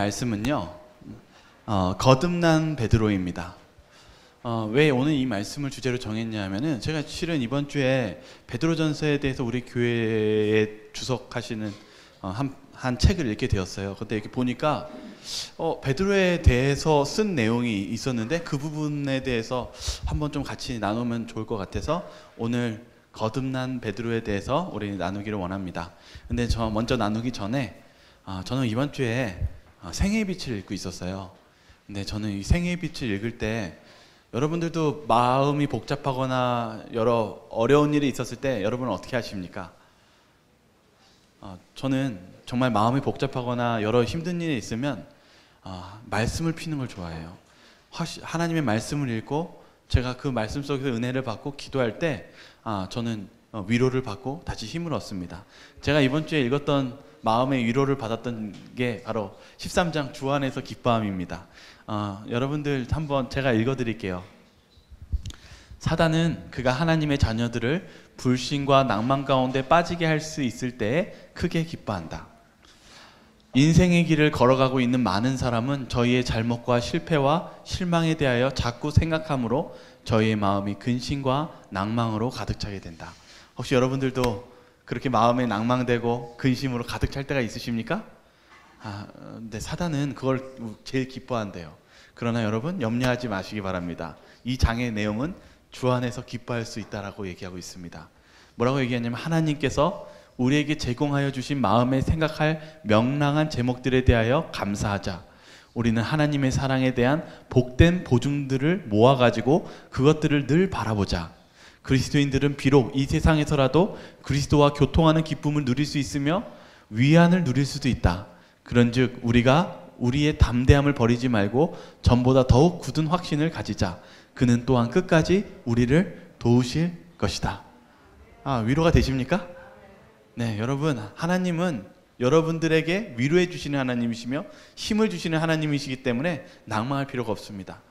말씀은요, 거듭난 베드로입니다. 왜 오늘 이 말씀을 주제로 정했냐면은 제가 실은 이번 주에 베드로전서에 대해서 우리 교회에 주석하시는 한 책을 읽게 되었어요. 근데 이렇게 보니까 베드로에 대해서 쓴 내용이 있었는데 그 부분에 대해서 한번 좀 같이 나누면 좋을 것 같아서 오늘 거듭난 베드로에 대해서 우리 나누기를 원합니다. 근데 저 먼저 나누기 전에 저는 이번 주에 생애의 빛을 읽고 있었어요. 근데 저는 이 생애의 빛을 읽을 때 여러분들도 마음이 복잡하거나 여러 어려운 일이 있었을 때 여러분은 어떻게 하십니까? 저는 정말 마음이 복잡하거나 여러 힘든 일이 있으면 말씀을 피는 걸 좋아해요. 하나님의 말씀을 읽고 제가 그 말씀 속에서 은혜를 받고 기도할 때 저는 위로를 받고 다시 힘을 얻습니다. 제가 이번 주에 읽었던 마음의 위로를 받았던 게 바로 13장 주 안에서 기뻐함입니다. 여러분들 한번 제가 읽어드릴게요. 사단은 그가 하나님의 자녀들을 불신과 낭만 가운데 빠지게 할 수 있을 때에 크게 기뻐한다. 인생의 길을 걸어가고 있는 많은 사람은 저희의 잘못과 실패와 실망에 대하여 자꾸 생각함으로 저희의 마음이 근심과 낭망으로 가득 차게 된다. 혹시 여러분들도 그렇게 마음에 낭망되고 근심으로 가득 찰 때가 있으십니까? 근데 사단은 그걸 제일 기뻐한대요. 그러나 여러분 염려하지 마시기 바랍니다. 이 장의 내용은 주 안에서 기뻐할 수 있다라고 얘기하고 있습니다. 뭐라고 얘기하냐면 하나님께서 우리에게 제공하여 주신 마음에 생각할 명랑한 제목들에 대하여 감사하자. 우리는 하나님의 사랑에 대한 복된 보증들을 모아가지고 그것들을 늘 바라보자. 그리스도인들은 비록 이 세상에서라도 그리스도와 교통하는 기쁨을 누릴 수 있으며 위안을 누릴 수도 있다. 그런즉 우리가 우리의 담대함을 버리지 말고 전보다 더욱 굳은 확신을 가지자. 그는 또한 끝까지 우리를 도우실 것이다. 위로가 되십니까? 네, 여러분, 하나님은 여러분들에게 위로해 주시는 하나님이시며 힘을 주시는 하나님이시기 때문에 낭망할 필요가 없습니다.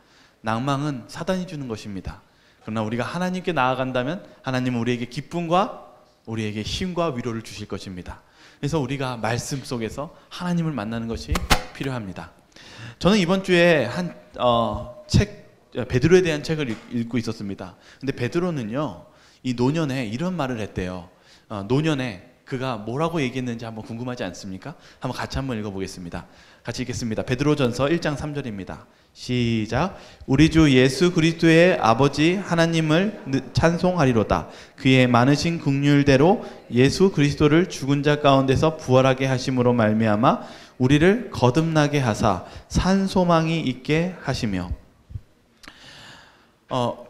낭망은 사단이 주는 것입니다. 그러나 우리가 하나님께 나아간다면 하나님은 우리에게 기쁨과 우리에게 힘과 위로를 주실 것입니다. 그래서 우리가 말씀 속에서 하나님을 만나는 것이 필요합니다. 저는 이번 주에 베드로에 대한 책을 읽고 있었습니다. 근데 베드로는요, 이 노년에 이런 말을 했대요. 노년에 그가 뭐라고 얘기했는지 한번 궁금하지 않습니까? 한번 같이 한번 읽어보겠습니다. 같이 읽겠습니다. 베드로전서 1장 3절입니다. 시작. 우리 주 예수 그리스도의 아버지 하나님을 찬송하리로다. 그의 많으신 긍휼대로 예수 그리스도를 죽은 자 가운데서 부활하게 하심으로 말미암아 우리를 거듭나게 하사 산 소망이 있게 하시며.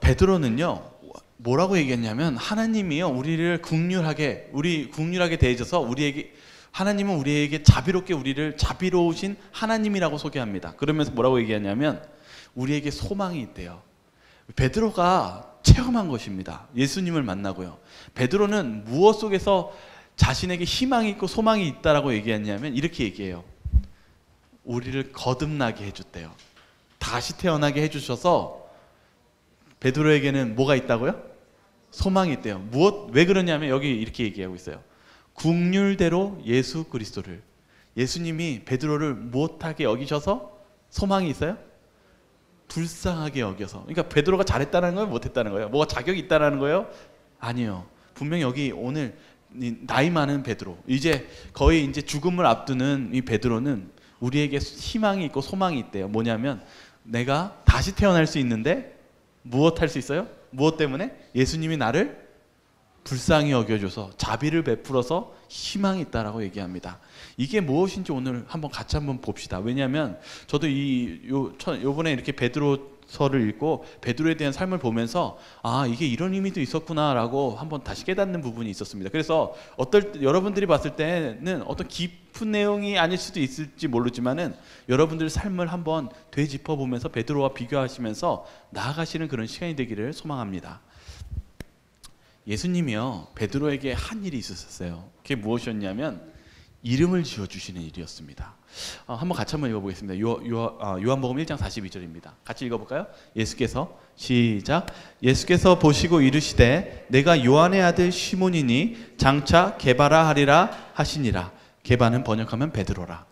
베드로는요 뭐라고 얘기했냐면 하나님이요 우리를 긍휼하게 대해줘서 하나님은 우리에게 자비롭게 우리를 자비로우신 하나님이라고 소개합니다. 그러면서 뭐라고 얘기하냐면 우리에게 소망이 있대요. 베드로가 체험한 것입니다. 예수님을 만나고요. 베드로는 무엇 속에서 자신에게 희망이 있고 소망이 있다라고 얘기했냐면 이렇게 얘기해요. 우리를 거듭나게 해줬대요. 다시 태어나게 해주셔서 베드로에게는 뭐가 있다고요? 소망이 있대요. 왜 그러냐면 여기 이렇게 얘기하고 있어요. 긍휼대로 예수 그리스도를, 예수님이 베드로를 못하게 여기셔서 소망이 있어요? 불쌍하게 여겨서. 그러니까 베드로가 잘했다는 거예요? 못했다는 거예요? 뭐가 자격이 있다는 거예요? 아니요. 분명히 여기 오늘 나이 많은 베드로, 이제 거의 죽음을 앞두는 이 베드로는 우리에게 희망이 있고 소망이 있대요. 뭐냐면 내가 다시 태어날 수 있는데 무엇 할 수 있어요? 무엇 때문에? 예수님이 나를 불쌍히 여겨줘서 자비를 베풀어서 희망이 있다라고 얘기합니다. 이게 무엇인지 오늘 같이 한번 봅시다. 왜냐하면 저도 요번에 이렇게 베드로서를 읽고 베드로에 대한 삶을 보면서 이게 이런 의미도 있었구나라고 한번 다시 깨닫는 부분이 있었습니다. 그래서 여러분들이 봤을 때는 어떤 깊은 내용이 아닐 수도 있을지 모르지만은 여러분들 삶을 한번 되짚어 보면서 베드로와 비교하시면서 나아가시는 그런 시간이 되기를 소망합니다. 예수님이요 베드로에게 한 일이 있었어요. 그게 무엇이었냐면 이름을 지어주시는 일이었습니다. 한번 같이 한번 읽어보겠습니다. 요한복음 1장 42절입니다. 같이 읽어볼까요? 시작. 예수께서 보시고 이르시되 내가 요한의 아들 시몬이니 장차 게바라 하리라 하시니라. 게바는 번역하면 베드로라.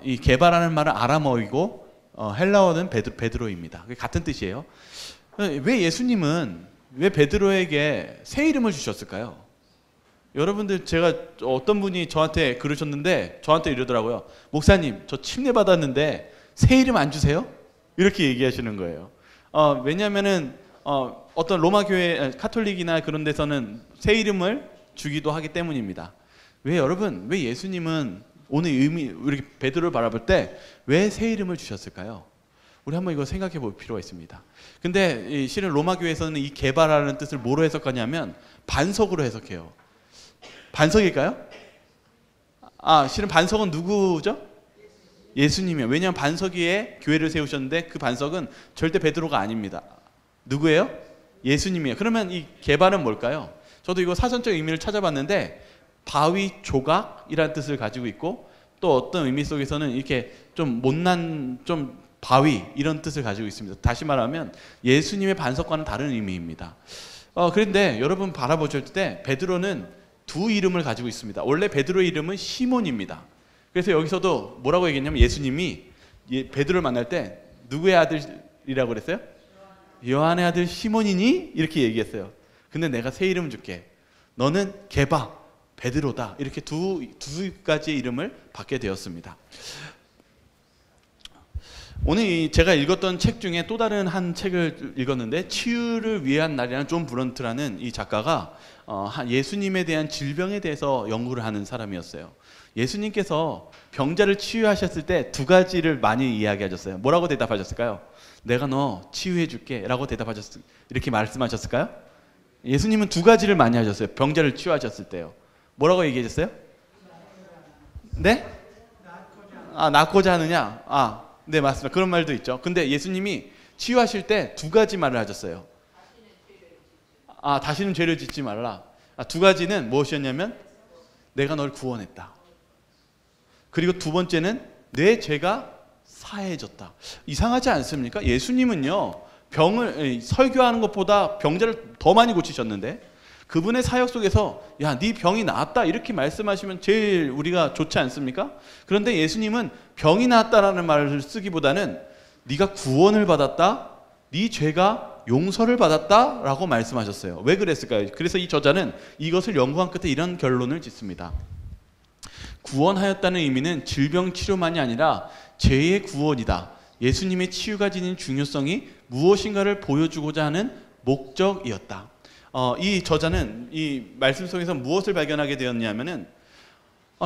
이 게바라는 말은 아람어이고 헬라어는 베드로입니다. 같은 뜻이에요. 왜 예수님은 왜 베드로에게 새 이름을 주셨을까요? 여러분들, 제가 어떤 분이 저한테 그러셨는데 저한테 이러더라고요. 목사님, 저 침례 받았는데 새 이름 안 주세요? 이렇게 얘기하시는 거예요. 왜냐하면은 어떤 로마 교회 카톨릭이나 그런 데서는 새 이름을 주기도 하기 때문입니다. 왜 여러분, 왜 예수님은 오늘 이렇게 베드로를 바라볼 때 왜 새 이름을 주셨을까요? 우리 한번 이거 생각해 볼 필요가 있습니다. 근데 실은 로마 교회에서는 이 게바라는 뜻을 뭐로 해석하냐면 반석으로 해석해요. 반석일까요? 실은 반석은 누구죠? 예수님이에요. 왜냐하면 반석 위에 교회를 세우셨는데 그 반석은 절대 베드로가 아닙니다. 누구예요? 예수님이에요. 그러면 이 게바는 뭘까요? 저도 이거 사전적 의미를 찾아봤는데 바위 조각이라는 뜻을 가지고 있고, 또 어떤 의미 속에서는 이렇게 좀 못난 좀 바위 이런 뜻을 가지고 있습니다. 다시 말하면 예수님의 반석과는 다른 의미입니다. 그런데 여러분 바라보실 때 베드로는 두 이름을 가지고 있습니다. 원래 베드로의 이름은 시몬입니다. 그래서 여기서도 뭐라고 얘기했냐면 예수님이 베드로를 만날 때 누구의 아들이라고 그랬어요? 요한의 아들 시몬이니? 이렇게 얘기했어요. 근데 내가 새 이름 줄게. 너는 게바, 베드로다. 이렇게 두 가지의 이름을 받게 되었습니다. 오늘 제가 읽었던 책 중에 또 다른 한 책을 읽었는데, 치유를 위한 날이라는 존 브런트라는 이 작가가 예수님에 대한 질병에 대해서 연구를 하는 사람이었어요. 예수님께서 병자를 치유하셨을 때 두 가지를 많이 이야기하셨어요. 뭐라고 대답하셨을까요? 내가 너 치유해 줄게 라고 이렇게 말씀하셨을까요? 예수님은 두 가지를 많이 하셨어요. 병자를 치유하셨을 때요. 뭐라고 얘기하셨어요? 네? 낫고자 하느냐? 네, 맞습니다. 그런 말도 있죠. 근데 예수님이 치유하실 때 두 가지 말을 하셨어요. 다시는 죄를 짓지 말라. 두 가지는 무엇이었냐면 내가 널 구원했다. 그리고 두 번째는 내 죄가 사해졌다. 이상하지 않습니까? 예수님은요, 설교하는 것보다 병자를 더 많이 고치셨는데, 그분의 사역 속에서 야, 네 병이 나았다 이렇게 말씀하시면 제일 우리가 좋지 않습니까? 그런데 예수님은 병이 나았다라는 말을 쓰기보다는 네가 구원을 받았다, 네 죄가 용서를 받았다 라고 말씀하셨어요. 왜 그랬을까요? 그래서 이 저자는 이것을 연구한 끝에 이런 결론을 짓습니다. 구원하였다는 의미는 질병 치료만이 아니라 죄의 구원이다. 예수님의 치유가 지닌 중요성이 무엇인가를 보여주고자 하는 목적이었다. 이 저자는 이 말씀 속에서 무엇을 발견하게 되었냐면은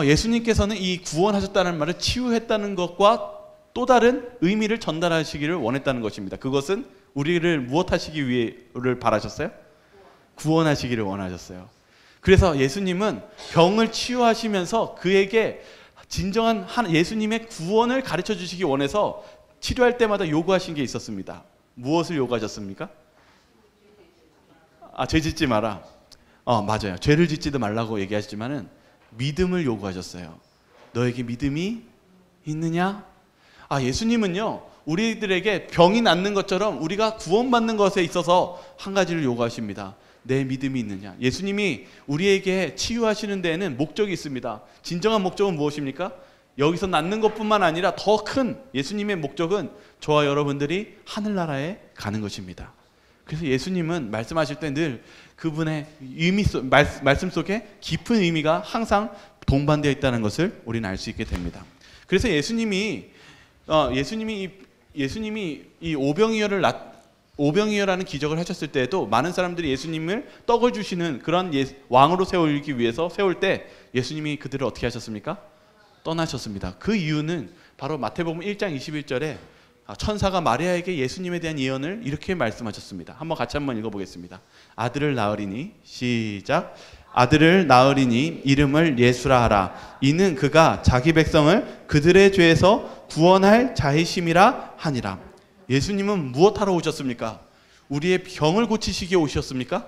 예수님께서는 이 구원하셨다는 말을 치유했다는 것과 또 다른 의미를 전달하시기를 원했다는 것입니다. 그것은 우리를 무엇 하시기 위해를 바라셨어요? 구원하시기를 원하셨어요. 그래서 예수님은 병을 치유하시면서 그에게 진정한 예수님의 구원을 가르쳐 주시기 원해서 치료할 때마다 요구하신 게 있었습니다. 무엇을 요구하셨습니까? 죄 짓지 마라. 맞아요. 죄를 짓지도 말라고 얘기하시지만은 믿음을 요구하셨어요. 너에게 믿음이 있느냐? 예수님은요, 우리들에게 병이 낫는 것처럼 우리가 구원받는 것에 있어서 한 가지를 요구하십니다. 내 믿음이 있느냐? 예수님이 우리에게 치유하시는 데에는 목적이 있습니다. 진정한 목적은 무엇입니까? 여기서 낫는 것뿐만 아니라 더 큰 예수님의 목적은 저와 여러분들이 하늘나라에 가는 것입니다. 그래서 예수님은 말씀하실 때 늘 그분의 말씀 속에 깊은 의미가 항상 동반되어 있다는 것을 우리는 알 수 있게 됩니다. 그래서 예수님이 이 오병이어라는 기적을 하셨을 때에도 많은 사람들이 예수님을 떡을 주시는 그런 왕으로 세우기 위해서 세울 때 예수님이 그들을 어떻게 하셨습니까? 떠나셨습니다. 그 이유는 바로 마태복음 1장 21절에 천사가 마리아에게 예수님에 대한 예언을 이렇게 말씀하셨습니다. 같이 한번 읽어보겠습니다. 아들을 낳으리니, 시작. 아들을 낳으리니 이름을 예수라 하라. 이는 그가 자기 백성을 그들의 죄에서 구원할 자이심이라 하니라. 예수님은 무엇하러 오셨습니까? 우리의 병을 고치시기에 오셨습니까?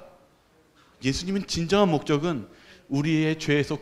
예수님은 진정한 목적은 우리의 죄에서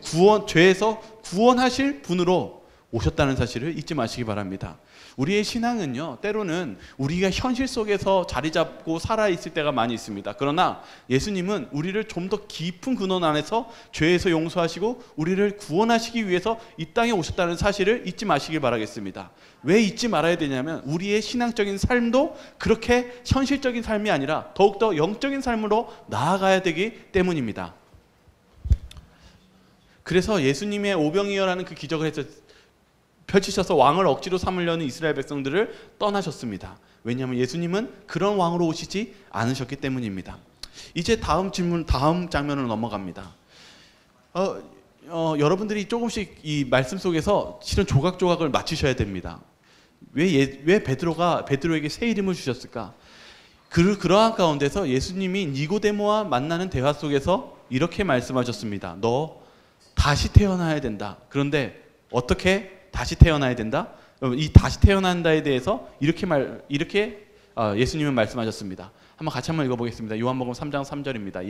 구원하실 분으로 오셨다는 사실을 잊지 마시기 바랍니다. 우리의 신앙은요, 때로는 우리가 현실 속에서 자리 잡고 살아있을 때가 많이 있습니다. 그러나 예수님은 우리를 좀 더 깊은 근원 안에서 죄에서 용서하시고 우리를 구원하시기 위해서 이 땅에 오셨다는 사실을 잊지 마시길 바라겠습니다. 왜 잊지 말아야 되냐면 우리의 신앙적인 삶도 그렇게 현실적인 삶이 아니라 더욱더 영적인 삶으로 나아가야 되기 때문입니다. 그래서 예수님의 오병이어라는 그 기적을 펼치셔서 왕을 억지로 삼으려는 이스라엘 백성들을 떠나셨습니다. 왜냐하면 예수님은 그런 왕으로 오시지 않으셨기 때문입니다. 이제 다음 장면으로 넘어갑니다. 여러분들이 조금씩 이 말씀 속에서 실은 조각조각을 맞추셔야 됩니다. 왜 베드로에게 새 이름을 주셨을까? 그러한 가운데서 예수님이 니고데모와 만나는 대화 속에서 이렇게 말씀하셨습니다. 너 다시 태어나야 된다. 그런데 어떻게 다시 태어나야 된다? 이 다시 태어난다에 대해서 이렇게 예수님은 말씀하셨습니다. 같이 한번 읽어보겠습니다. 요한복음 3장 3절입니다.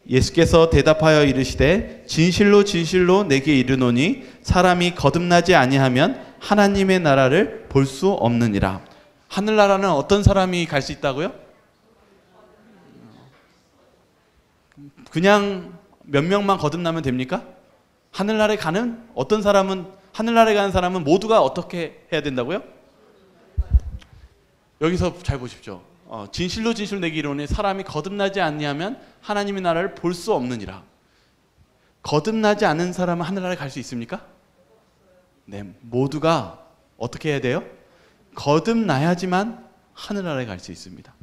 예수께서 대답하여 이르시되 진실로 진실로 내게 이르노니 사람이 거듭나지 아니하면 하나님의 나라를 볼 수 없느니라. 하늘나라는 어떤 사람이 갈 수 있다고요? 그냥 몇 명만 거듭나면 됩니까? 하늘나라에 가는 사람은 모두가 어떻게 해야 된다고요? 여기서 잘 보십시오. 진실로 진실로 내게 이르노니 사람이 거듭나지 아니하면 하나님의 나라를 볼 수 없느니라. 거듭나지 않은 사람은 하늘나라에 갈 수 있습니까? 네, 모두가 어떻게 해야 돼요? 거듭나야지만 하늘나라에 갈 수 있습니다.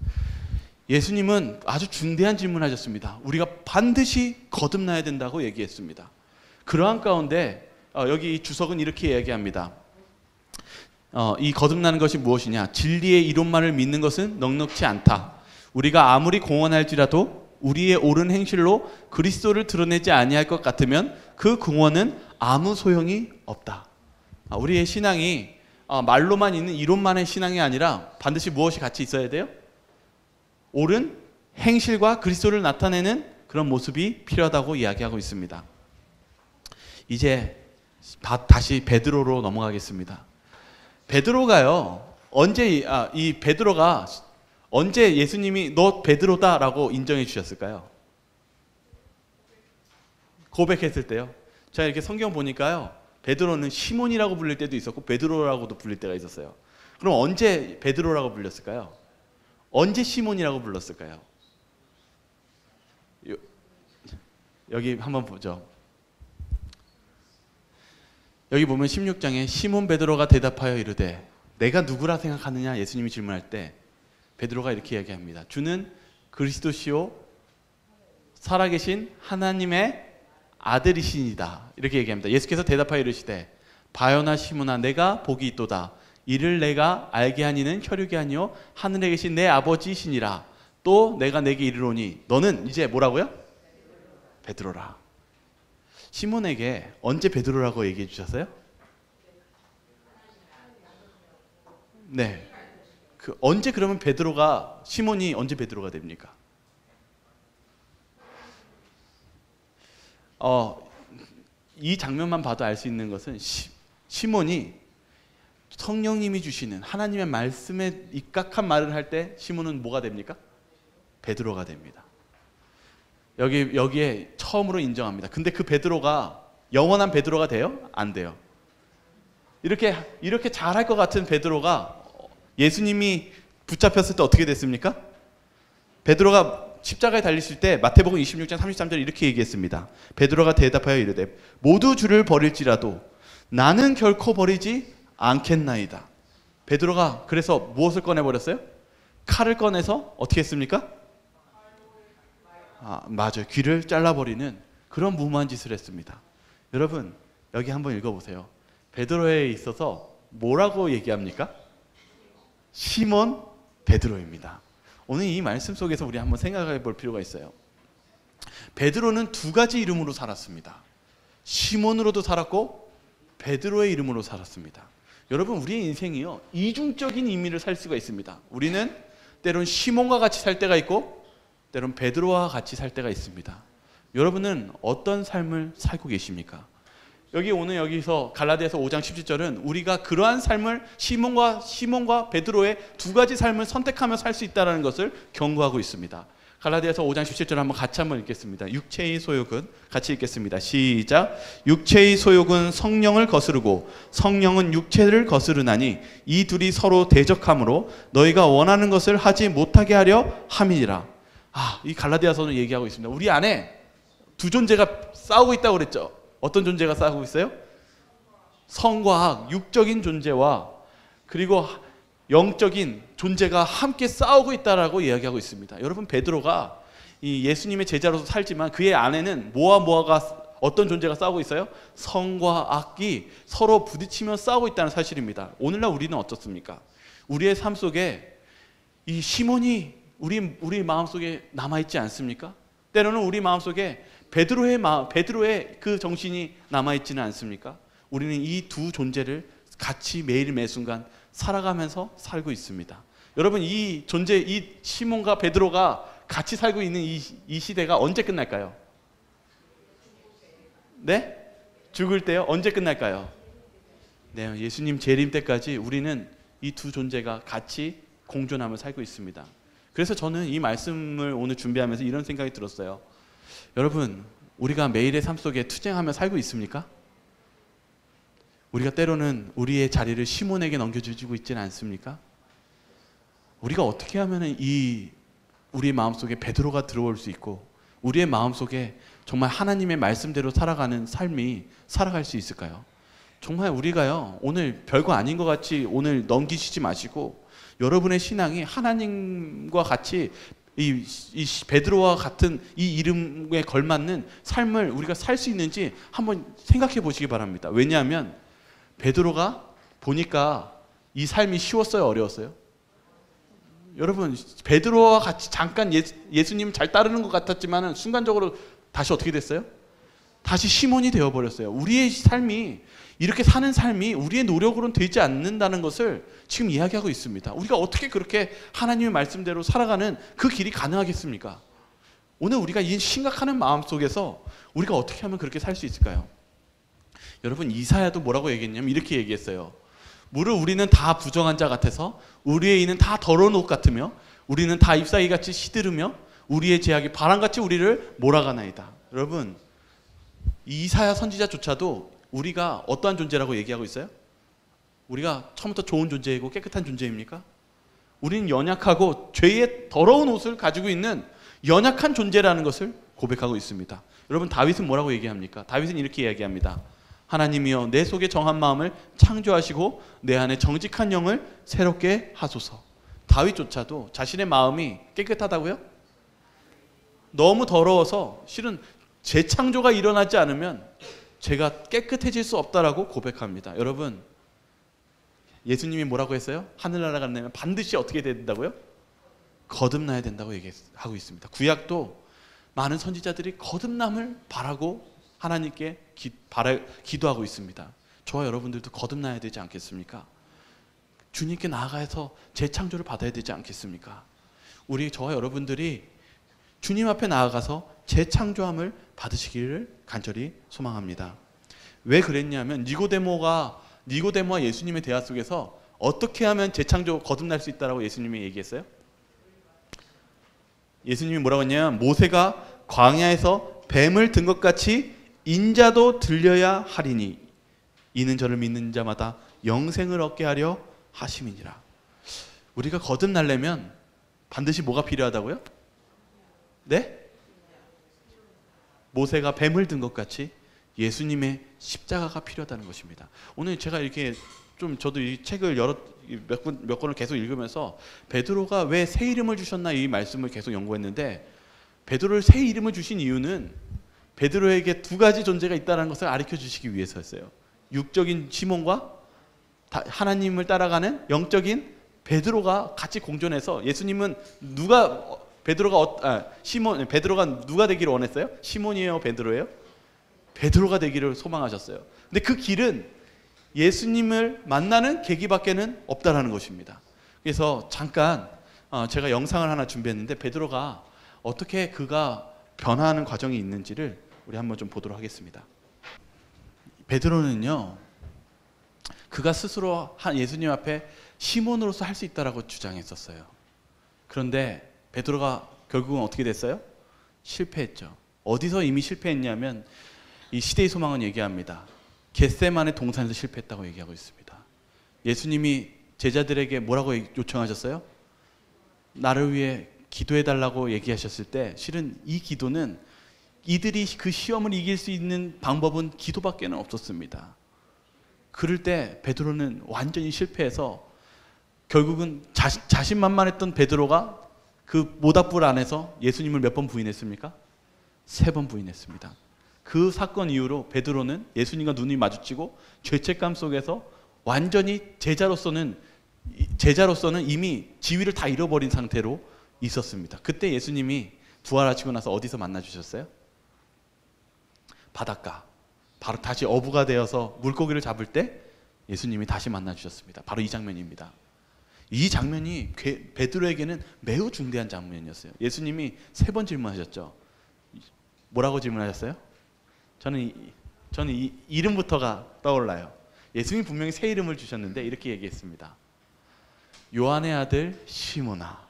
예수님은 아주 중대한 질문하셨습니다. 우리가 반드시 거듭나야 된다고 얘기했습니다. 그러한 가운데 여기 이 주석은 이렇게 이야기합니다. 이 거듭나는 것이 무엇이냐? 진리의 이론만을 믿는 것은 넉넉지 않다. 우리가 아무리 공언할지라도 우리의 옳은 행실로 그리스도를 드러내지 아니할 것 같으면 그 공언은 아무 소용이 없다. 우리의 신앙이 말로만 있는 이론만의 신앙이 아니라 반드시 무엇이 같이 있어야 돼요? 옳은 행실과 그리스도를 나타내는 그런 모습이 필요하다고 이야기하고 있습니다. 이제 다시 베드로로 넘어가겠습니다. 베드로가요, 베드로가 언제 예수님이 너 베드로다라고 인정해 주셨을까요? 고백했을 때요. 제가 이렇게 성경 보니까요, 베드로는 시몬이라고 불릴 때도 있었고 베드로라고도 불릴 때가 있었어요. 그럼 언제 베드로라고 불렸을까요? 언제 시몬이라고 불렀을까요? 여기 한번 보죠. 여기 보면 16장에 시몬 베드로가 대답하여 이르되 내가 누구라 생각하느냐 예수님이 질문할 때 베드로가 이렇게 이야기합니다. 주는 그리스도시요 살아계신 하나님의 아들이시니다. 이렇게 얘기합니다. 예수께서 대답하여 이르시되 바요나 시몬아 내가 복이 있도다. 이를 내가 알게 하니는 혈육이 아니요 하늘에 계신 내 아버지이시니라. 또 내가 내게 이르노니 너는 이제 뭐라고요? 베드로라. 시몬에게 언제 베드로라고 얘기해 주셨어요? 네. 언제 그러면 시몬이 언제 베드로가 됩니까? 이 장면만 봐도 알 수 있는 것은 시몬이 성령님이 주시는 하나님의 말씀에 입각한 말을 할 때 시몬은 뭐가 됩니까? 베드로가 됩니다. 여기에 처음으로 인정합니다. 근데 그 베드로가 영원한 베드로가 돼요? 안 돼요. 이렇게 잘할 것 같은 베드로가 예수님이 붙잡혔을 때 어떻게 됐습니까? 베드로가 십자가에 달리실 때 마태복음 26장 33절 이렇게 얘기했습니다. 베드로가 대답하여 이르되 모두 주를 버릴지라도 나는 결코 버리지 않겠나이다. 베드로가 그래서 무엇을 꺼내버렸어요? 칼을 꺼내서 어떻게 했습니까? 맞아요. 귀를 잘라버리는 그런 무모한 짓을 했습니다. 여러분 여기 한번 읽어보세요. 베드로에 있어서 뭐라고 얘기합니까? 시몬 베드로입니다. 오늘 이 말씀 속에서 우리 한번 생각해 볼 필요가 있어요. 베드로는 두 가지 이름으로 살았습니다. 시몬으로도 살았고 베드로의 이름으로 살았습니다. 여러분 우리의 인생이요 이중적인 의미를 살 수가 있습니다. 우리는 때론 시몬과 같이 살 때가 있고 때론 베드로와 같이 살 때가 있습니다. 여러분은 어떤 삶을 살고 계십니까? 여기 오늘 여기서 갈라디아서 5장 17절은 우리가 그러한 삶을 시몬과 베드로의 두 가지 삶을 선택하며 살 수 있다는 것을 경고하고 있습니다. 갈라디아서 5장 17절 같이 한번 읽겠습니다. 육체의 소욕은 같이 읽겠습니다. 시작. 육체의 소욕은 성령을 거스르고 성령은 육체를 거스르나니 이 둘이 서로 대적하므로 너희가 원하는 것을 하지 못하게 하려 함이니라. 이 갈라디아서는 얘기하고 있습니다. 우리 안에 두 존재가 싸우고 있다고 그랬죠. 어떤 존재가 싸우고 있어요? 성과 악, 육적인 존재와 그리고 영적인 존재가 함께 싸우고 있다라고 이야기하고 있습니다. 여러분, 베드로가 이 예수님의 제자로서 살지만 그의 안에는 뭐가 어떤 존재가 싸우고 있어요? 성과 악이 서로 부딪히며 싸우고 있다는 사실입니다. 오늘날 우리는 어떻습니까? 우리의 삶 속에 이 시몬이 우리 마음속에 남아있지 않습니까? 때로는 우리 마음속에 베드로의 그 정신이 남아있지는 않습니까? 우리는 이 두 존재를 같이 매일 매순간 살아가면서 살고 있습니다. 여러분, 이 시몬과 베드로가 같이 살고 있는 이 시대가 언제 끝날까요? 네? 죽을 때요? 언제 끝날까요? 네, 예수님 재림 때까지 우리는 이 두 존재가 같이 공존하며 살고 있습니다. 그래서 저는 이 말씀을 오늘 준비하면서 이런 생각이 들었어요. 여러분, 우리가 매일의 삶 속에 투쟁하며 살고 있습니까? 우리가 때로는 우리의 자리를 시몬에게 넘겨주고 있지는 않습니까? 우리가 어떻게 하면 우리의 마음속에 베드로가 들어올 수 있고 우리의 마음속에 정말 하나님의 말씀대로 살아가는 삶이 살아갈 수 있을까요? 정말 우리가요, 오늘 별거 아닌 것 같이 오늘 넘기시지 마시고 여러분의 신앙이 하나님과 같이 이 베드로와 같은 이 이름에 걸맞는 삶을 우리가 살 수 있는지 한번 생각해 보시기 바랍니다. 왜냐하면 베드로가 보니까 이 삶이 쉬웠어요, 어려웠어요? 여러분, 베드로와 같이 잠깐 예수님 잘 따르는 것 같았지만 순간적으로 다시 어떻게 됐어요? 다시 시몬이 되어버렸어요. 우리의 삶이 이렇게 사는 삶이 우리의 노력으로는 되지 않는다는 것을 지금 이야기하고 있습니다. 우리가 어떻게 그렇게 하나님의 말씀대로 살아가는 그 길이 가능하겠습니까? 오늘 우리가 이 심각한 마음 속에서 우리가 어떻게 하면 그렇게 살 수 있을까요? 여러분, 이사야도 뭐라고 얘기했냐면 이렇게 얘기했어요. 무릇 우리는 다 부정한 자 같아서 우리의 이는 다 더러운 옷 같으며 우리는 다 잎사귀같이 시들으며 우리의 죄악이 바람같이 우리를 몰아가나이다. 여러분, 이 이사야 선지자조차도 우리가 어떠한 존재라고 얘기하고 있어요? 우리가 처음부터 좋은 존재이고 깨끗한 존재입니까? 우리는 연약하고 죄의 더러운 옷을 가지고 있는 연약한 존재라는 것을 고백하고 있습니다. 여러분, 다윗은 뭐라고 얘기합니까? 다윗은 이렇게 이야기합니다. 하나님이여, 내 속에 정한 마음을 창조하시고 내 안에 정직한 영을 새롭게 하소서. 다윗조차도 자신의 마음이 깨끗하다고요? 너무 더러워서 실은 재창조가 일어나지 않으면 제가 깨끗해질 수 없다라고 고백합니다. 여러분, 예수님이 뭐라고 했어요? 하늘나라가 가려면 반드시 어떻게 돼야 된다고요? 거듭나야 된다고 얘기하고 있습니다. 구약도 많은 선지자들이 거듭남을 바라고 하나님께 기도하고 있습니다. 저와 여러분들도 거듭나야 되지 않겠습니까? 주님께 나아가서 재창조를 받아야 되지 않겠습니까? 저와 여러분들이 주님 앞에 나아가서 재창조함을 받으시기를 간절히 소망합니다. 왜 그랬냐면 니고데모와 예수님의 대화 속에서 어떻게 하면 재창조 거듭날 수 있다라고 예수님이 얘기했어요? 예수님이 뭐라고 했냐면 모세가 광야에서 뱀을 든 것 같이 인자도 들려야 하리니 이는 저를 믿는 자마다 영생을 얻게 하려 하심이니라. 우리가 거듭나려면 반드시 뭐가 필요하다고요? 네? 모세가 뱀을 든 것 같이 예수님의 십자가가 필요하다는 것입니다. 오늘 제가 이렇게 저도 이 책을 몇 권을 계속 읽으면서 베드로가 왜 새 이름을 주셨나 이 말씀을 계속 연구했는데, 베드로를 새 이름을 주신 이유는 베드로에게 두 가지 존재가 있다는 것을 가르쳐 주시기 위해서였어요. 육적인 시몬과 하나님을 따라가는 영적인 베드로가 같이 공존해서 예수님은 베드로가 누가 되기를 원했어요? 시몬이에요, 베드로예요? 베드로가 되기를 소망하셨어요. 근데 그 길은 예수님을 만나는 계기밖에는 없다라는 것입니다. 그래서 잠깐 제가 영상을 하나 준비했는데 베드로가 어떻게 그가 변화하는 과정이 있는지를 우리 한번 좀 보도록 하겠습니다. 베드로는요, 그가 스스로 예수님 앞에 시몬으로서 할 수 있다라고 주장했었어요. 그런데 베드로가 결국은 어떻게 됐어요? 실패했죠. 어디서 이미 실패했냐면 이 시대의 소망은 얘기합니다. 겟세마네 동산에서 실패했다고 얘기하고 있습니다. 예수님이 제자들에게 뭐라고 요청하셨어요? 나를 위해 기도해달라고 얘기하셨을 때 실은 이 기도는 이들이 그 시험을 이길 수 있는 방법은 기도밖에는 없었습니다. 그럴 때 베드로는 완전히 실패해서 결국은 자신만만했던 베드로가 그 모닥불 안에서 예수님을 몇 번 부인했습니까? 3번 부인했습니다. 그 사건 이후로 베드로는 예수님과 눈이 마주치고 죄책감 속에서 완전히 제자로서는 이미 지위를 다 잃어버린 상태로 있었습니다. 그때 예수님이 부활하시고 나서 어디서 만나 주셨어요? 바닷가. 바로 다시 어부가 되어서 물고기를 잡을 때 예수님이 다시 만나 주셨습니다. 바로 이 장면입니다. 이 장면이 베드로에게는 매우 중대한 장면이었어요. 예수님이 3번 질문하셨죠. 뭐라고 질문하셨어요? 저는 이 이름부터가 떠올라요. 예수님이 분명히 새 이름을 주셨는데 이렇게 얘기했습니다. 요한의 아들 시몬아.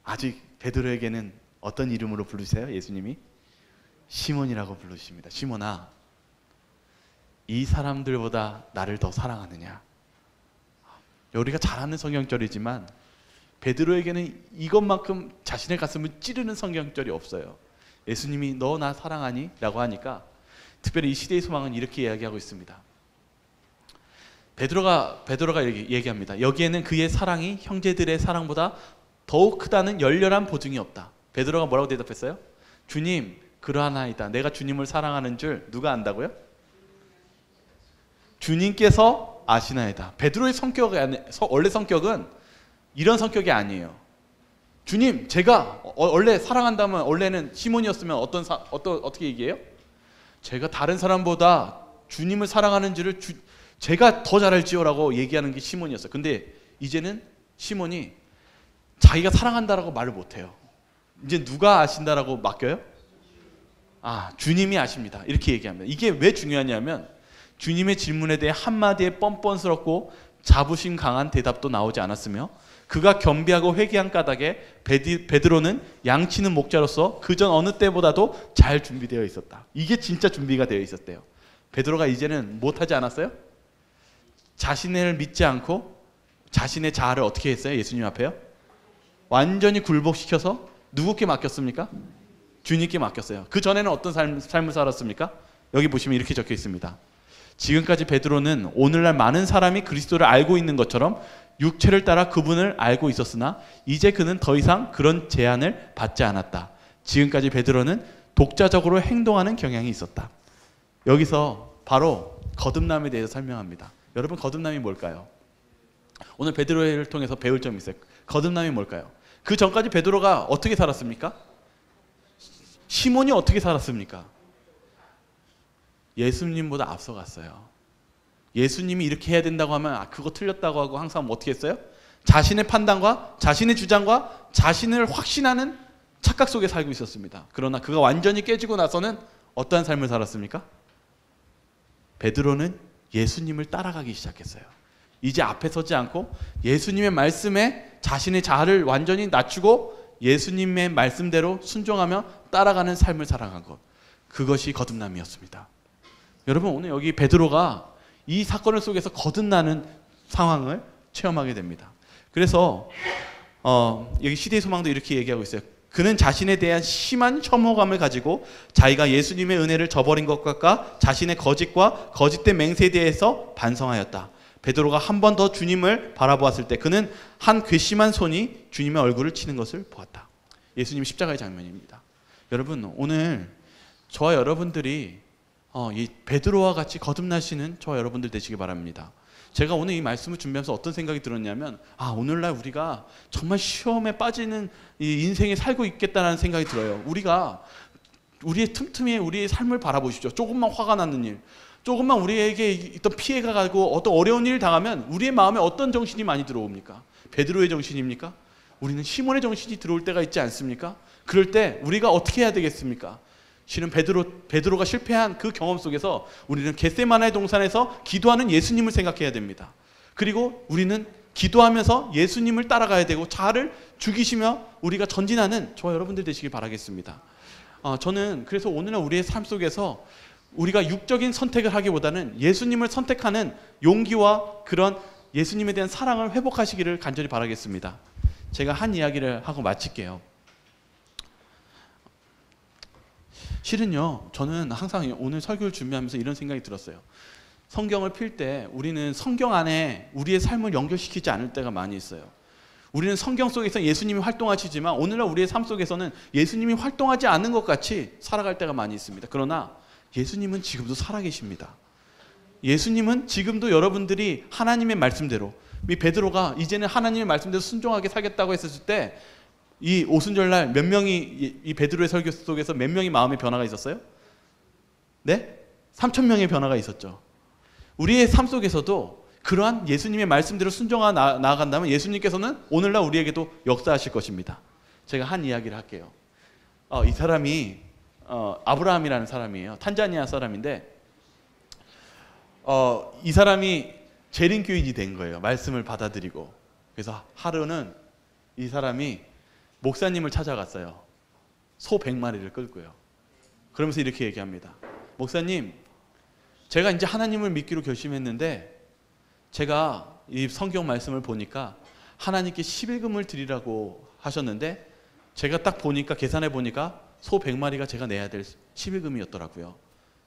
아직 베드로에게는 어떤 이름으로 부르세요? 예수님이 시몬이라고 부르십니다. 시몬아, 이 사람들보다 나를 더 사랑하느냐? 우리가 잘 아는 성경절이지만 베드로에게는 이것만큼 자신의 가슴을 찌르는 성경절이 없어요. 예수님이 너 나 사랑하니? 라고 하니까 특별히 이 시대의 소망은 이렇게 이야기하고 있습니다. 베드로가 이렇게 얘기합니다. 여기에는 그의 사랑이 형제들의 사랑보다 더욱 크다는 열렬한 보증이 없다. 베드로가 뭐라고 대답했어요? 주님, 그러하나이다. 내가 주님을 사랑하는 줄 누가 안다고요? 주님께서 아시나이다. 베드로의 원래 성격은 이런 성격이 아니에요. 주님, 제가 원래 사랑한다면 원래는 시몬이었으면 어떻게 얘기해요? 제가 다른 사람보다 주님을 사랑하는 줄을 제가 더 잘 알지요라고 얘기하는 게 시몬이었어요. 근데 이제는 시몬이 자기가 사랑한다라고 말을 못해요. 이제 누가 아신다라고 맡겨요? 주님이 아십니다. 이렇게 얘기합니다. 이게 왜 중요하냐면 주님의 질문에 대해 한마디에 뻔뻔스럽고 자부심 강한 대답도 나오지 않았으며 그가 겸비하고 회개한 까닭에 베드로는 양치는 목자로서 그전 어느 때보다도 잘 준비되어 있었다. 이게 진짜 준비가 되어 있었대요. 베드로가 이제는 못하지 않았어요? 자신을 믿지 않고 자신의 자아를 어떻게 했어요? 예수님 앞에요? 완전히 굴복시켜서 누구께 맡겼습니까? 주님께 맡겼어요. 그 전에는 어떤 삶을 살았습니까? 여기 보시면 이렇게 적혀 있습니다. 지금까지 베드로는 오늘날 많은 사람이 그리스도를 알고 있는 것처럼 육체를 따라 그분을 알고 있었으나 이제 그는 더 이상 그런 제한을 받지 않았다. 지금까지 베드로는 독자적으로 행동하는 경향이 있었다. 여기서 바로 거듭남에 대해서 설명합니다. 여러분, 거듭남이 뭘까요? 오늘 베드로를 통해서 배울 점이 있어요. 거듭남이 뭘까요? 그 전까지 베드로가 어떻게 살았습니까? 시몬이 어떻게 살았습니까? 예수님보다 앞서갔어요. 예수님이 이렇게 해야 된다고 하면 그거 틀렸다고 하고 항상 어떻게 했어요? 자신의 판단과 자신의 주장과 자신을 확신하는 착각 속에 살고 있었습니다. 그러나 그가 완전히 깨지고 나서는 어떠한 삶을 살았습니까? 베드로는 예수님을 따라가기 시작했어요. 이제 앞에 서지 않고 예수님의 말씀에 자신의 자아를 완전히 낮추고 예수님의 말씀대로 순종하며 따라가는 삶을 살아간 것. 그것이 거듭남이었습니다. 여러분, 오늘 여기 베드로가 이 사건을 속에서 거듭나는 상황을 체험하게 됩니다. 그래서 여기 시대의 소망도 이렇게 얘기하고 있어요. 그는 자신에 대한 심한 혐오감을 가지고 자기가 예수님의 은혜를 저버린 것과 자신의 거짓과 거짓된 맹세에 대해서 반성하였다. 베드로가 한 번 더 주님을 바라보았을 때 그는 한 괘씸한 손이 주님의 얼굴을 치는 것을 보았다. 예수님 십자가의 장면입니다. 여러분, 오늘 저와 여러분들이 이 베드로와 같이 거듭나시는 저와 여러분들 되시기 바랍니다. 제가 오늘 이 말씀을 준비하면서 어떤 생각이 들었냐면 오늘날 우리가 정말 시험에 빠지는 이 인생에 살고 있겠다는 생각이 들어요. 우리의 틈틈이에 우리의 삶을 바라보십시오. 조금만 화가 나는 일, 조금만 우리에게 있던 피해가 가고 어떤 어려운 일을 당하면 우리의 마음에 어떤 정신이 많이 들어옵니까? 베드로의 정신입니까? 우리는 시몬의 정신이 들어올 때가 있지 않습니까? 그럴 때 우리가 어떻게 해야 되겠습니까? 실은 베드로가 실패한 그 경험 속에서 우리는 겟세마네 동산에서 기도하는 예수님을 생각해야 됩니다. 그리고 우리는 기도하면서 예수님을 따라가야 되고 자아를 죽이시며 우리가 전진하는 저와 여러분들 되시길 바라겠습니다. 저는 그래서 오늘날 우리의 삶 속에서 우리가 육적인 선택을 하기보다는 예수님을 선택하는 용기와 그런 예수님에 대한 사랑을 회복하시기를 간절히 바라겠습니다. 제가 한 이야기를 하고 마칠게요. 실은요, 저는 항상 오늘 설교를 준비하면서 이런 생각이 들었어요. 성경을 필 때 우리는 성경 안에 우리의 삶을 연결시키지 않을 때가 많이 있어요. 우리는 성경 속에서 예수님이 활동하시지만 오늘날 우리의 삶 속에서는 예수님이 활동하지 않는 것 같이 살아갈 때가 많이 있습니다. 그러나 예수님은 지금도 살아계십니다. 예수님은 지금도 여러분들이 하나님의 말씀대로, 이 베드로가 이제는 하나님의 말씀대로 순종하게 살겠다고 했을 때 이 오순절날 몇 명이 이 베드로의 설교 속에서 몇 명이 마음의 변화가 있었어요? 네? 3,000명의 변화가 있었죠. 우리의 삶 속에서도 그러한 예수님의 말씀대로 순종하고 나아간다면 예수님께서는 오늘날 우리에게도 역사하실 것입니다. 제가 한 이야기를 할게요. 이 사람이 아브라함이라는 사람이에요. 탄자니아 사람인데 이 사람이 재림교인이 된 거예요. 말씀을 받아들이고. 그래서 하루는 이 사람이 목사님을 찾아갔어요. 소 100마리를 끌고요. 그러면서 이렇게 얘기합니다. 목사님, 제가 이제 하나님을 믿기로 결심했는데 제가 이 성경 말씀을 보니까 하나님께 11금을 드리라고 하셨는데 제가 딱 보니까 계산해 보니까 소 100마리가 제가 내야 될 11금이었더라고요.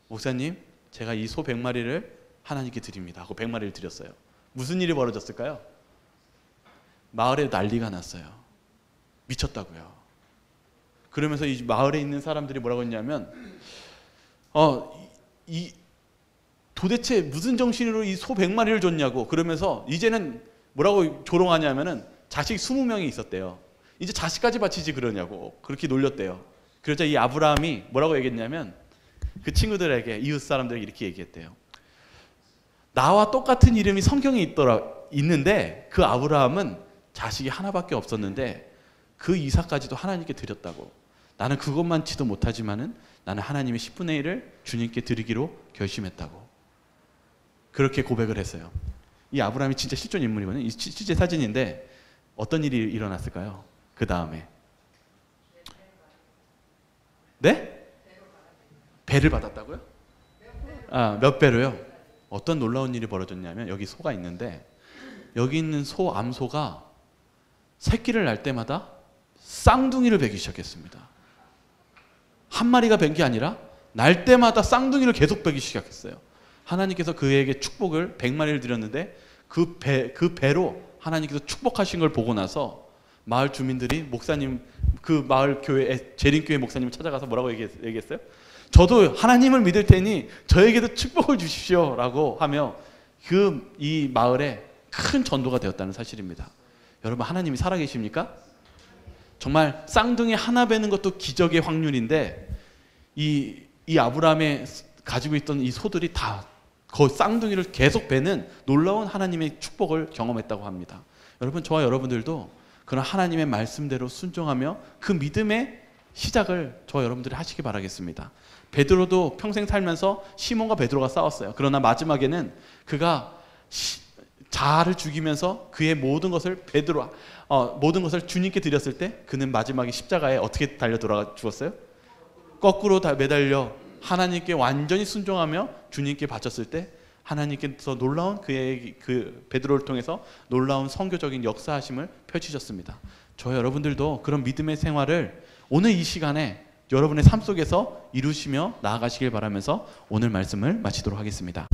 목사님, 제가 이 소 100마리를 하나님께 드립니다 하고 100마리를 드렸어요. 무슨 일이 벌어졌을까요? 마을에 난리가 났어요. 미쳤다고요. 그러면서 이 마을에 있는 사람들이 뭐라고 했냐면 도대체 무슨 정신으로 이 소 100마리를 줬냐고. 그러면서 이제는 뭐라고 조롱하냐면은 자식 20명이 있었대요. 이제 자식까지 바치지 그러냐고 그렇게 놀렸대요. 그러자 이 아브라함이 뭐라고 얘기했냐면 그 친구들에게, 이웃 사람들에게 이렇게 얘기했대요. 나와 똑같은 이름이 성경에 있는데 그 아브라함은 자식이 하나밖에 없었는데 그 이삭까지도 하나님께 드렸다고. 나는 그것만치도 못하지만은 나는 하나님의 10분의 1을 주님께 드리기로 결심했다고. 그렇게 고백을 했어요. 이 아브라함이 진짜 실존 인물이거든요. 이 실제 사진인데 어떤 일이 일어났을까요? 그 다음에 네? 배를 받았다고요? 몇 배로요? 어떤 놀라운 일이 벌어졌냐면 여기 소가 있는데 여기 있는 암소가 새끼를 낳을 때마다 쌍둥이를 베기 시작했습니다. 한 마리가 벤 게 아니라 날 때마다 쌍둥이를 계속 베기 시작했어요. 하나님께서 그에게 축복을 100마리를 드렸는데 그 배로 하나님께서 축복하신 걸 보고 나서 마을 주민들이 목사님, 그 마을 교회 재림교회 목사님을 찾아가서 뭐라고 얘기했어요? 저도 하나님을 믿을 테니 저에게도 축복을 주십시오 라고 하며 이 마을에 큰 전도가 되었다는 사실입니다. 여러분, 하나님이 살아계십니까? 정말 쌍둥이 하나 베는 것도 기적의 확률인데 이 아브라함의 가지고 있던 이 소들이 다 그 쌍둥이를 계속 베는 놀라운 하나님의 축복을 경험했다고 합니다. 여러분, 저와 여러분들도 그런 하나님의 말씀대로 순종하며 그 믿음의 시작을 저와 여러분들이 하시기 바라겠습니다. 베드로도 평생 살면서 시몬과 베드로가 싸웠어요. 그러나 마지막에는 그가 자아를 죽이면서 그의 모든 것을 모든 것을 주님께 드렸을 때 그는 마지막에 십자가에 어떻게 달려 돌아가 죽었어요? 거꾸로 다 매달려 하나님께 완전히 순종하며 주님께 바쳤을 때 하나님께서 놀라운 그 베드로를 통해서 놀라운 선교적인 역사하심을 펼치셨습니다. 저 여러분들도 그런 믿음의 생활을 오늘 이 시간에 여러분의 삶 속에서 이루시며 나아가시길 바라면서 오늘 말씀을 마치도록 하겠습니다.